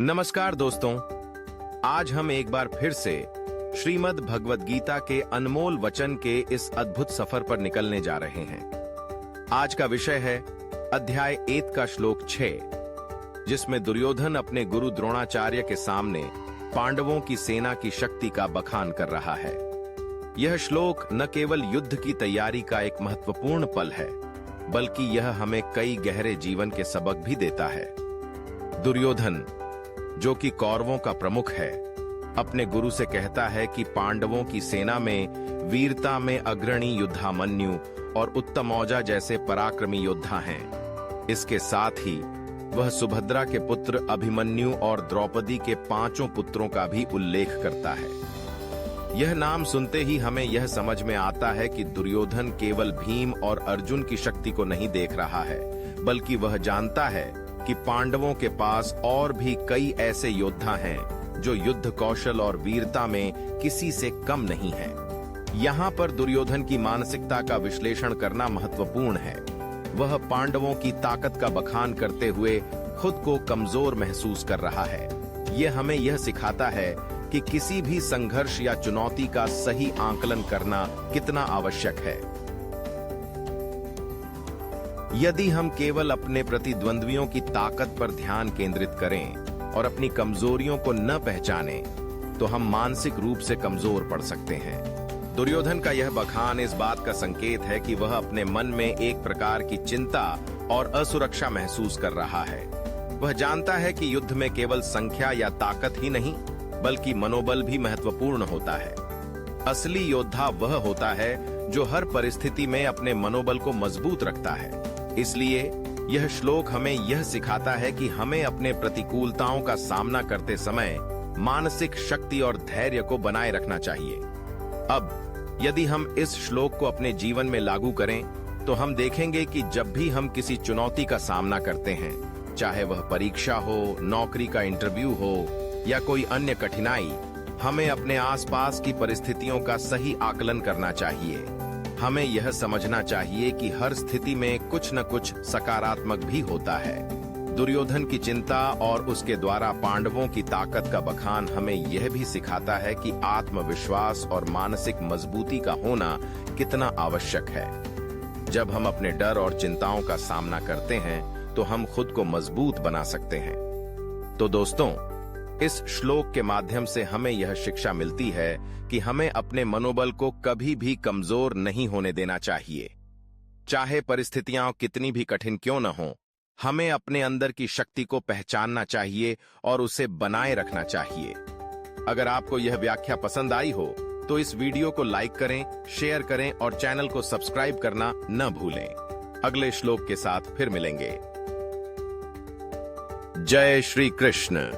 नमस्कार दोस्तों, आज हम एक बार फिर से श्रीमद् भगवद गीता के अनमोल वचन के इस अद्भुत सफर पर निकलने जा रहे हैं। आज का विषय है अध्याय 1 का श्लोक 6, जिसमें दुर्योधन अपने गुरु द्रोणाचार्य के सामने पांडवों की सेना की शक्ति का बखान कर रहा है। यह श्लोक न केवल युद्ध की तैयारी का एक महत्वपूर्ण पल है, बल्कि यह हमें कई गहरे जीवन के सबक भी देता है। दुर्योधन, जो कि कौरवों का प्रमुख है, अपने गुरु से कहता है कि पांडवों की सेना में वीरता में अग्रणी युद्धामन्यु और उत्तमौजा जैसे पराक्रमी योद्धा हैं। इसके साथ ही वह सुभद्रा के पुत्र अभिमन्यु और द्रौपदी के 5 पुत्रों का भी उल्लेख करता है। यह नाम सुनते ही हमें यह समझ में आता है कि दुर्योधन केवल भीम और अर्जुन की शक्ति को नहीं देख रहा है, बल्कि वह जानता है कि पांडवों के पास और भी कई ऐसे योद्धा हैं जो युद्ध कौशल और वीरता में किसी से कम नहीं हैं। यहाँ पर दुर्योधन की मानसिकता का विश्लेषण करना महत्वपूर्ण है। वह पांडवों की ताकत का बखान करते हुए खुद को कमजोर महसूस कर रहा है। यह हमें यह सिखाता है कि किसी भी संघर्ष या चुनौती का सही आंकलन करना कितना आवश्यक है। यदि हम केवल अपने प्रतिद्वंद्वियों की ताकत पर ध्यान केंद्रित करें और अपनी कमजोरियों को न पहचानें, तो हम मानसिक रूप से कमजोर पड़ सकते हैं। दुर्योधन का यह बखान इस बात का संकेत है कि वह अपने मन में एक प्रकार की चिंता और असुरक्षा महसूस कर रहा है। वह जानता है कि युद्ध में केवल संख्या या ताकत ही नहीं, बल्कि मनोबल भी महत्वपूर्ण होता है। असली योद्धा वह होता है जो हर परिस्थिति में अपने मनोबल को मजबूत रखता है। इसलिए यह श्लोक हमें यह सिखाता है कि हमें अपने प्रतिकूलताओं का सामना करते समय मानसिक शक्ति और धैर्य को बनाए रखना चाहिए। अब यदि हम इस श्लोक को अपने जीवन में लागू करें, तो हम देखेंगे कि जब भी हम किसी चुनौती का सामना करते हैं, चाहे वह परीक्षा हो, नौकरी का इंटरव्यू हो या कोई अन्य कठिनाई, हमें अपने आसपास की परिस्थितियों का सही आकलन करना चाहिए। हमें यह समझना चाहिए कि हर स्थिति में कुछ न कुछ सकारात्मक भी होता है। दुर्योधन की चिंता और उसके द्वारा पांडवों की ताकत का बखान हमें यह भी सिखाता है कि आत्मविश्वास और मानसिक मजबूती का होना कितना आवश्यक है। जब हम अपने डर और चिंताओं का सामना करते हैं, तो हम खुद को मजबूत बना सकते हैं। तो दोस्तों, इस श्लोक के माध्यम से हमें यह शिक्षा मिलती है कि हमें अपने मनोबल को कभी भी कमजोर नहीं होने देना चाहिए। चाहे परिस्थितियां कितनी भी कठिन क्यों न हो, हमें अपने अंदर की शक्ति को पहचानना चाहिए और उसे बनाए रखना चाहिए। अगर आपको यह व्याख्या पसंद आई हो, तो इस वीडियो को लाइक करें, शेयर करें और चैनल को सब्सक्राइब करना न भूलें। अगले श्लोक के साथ फिर मिलेंगे। जय श्री कृष्ण।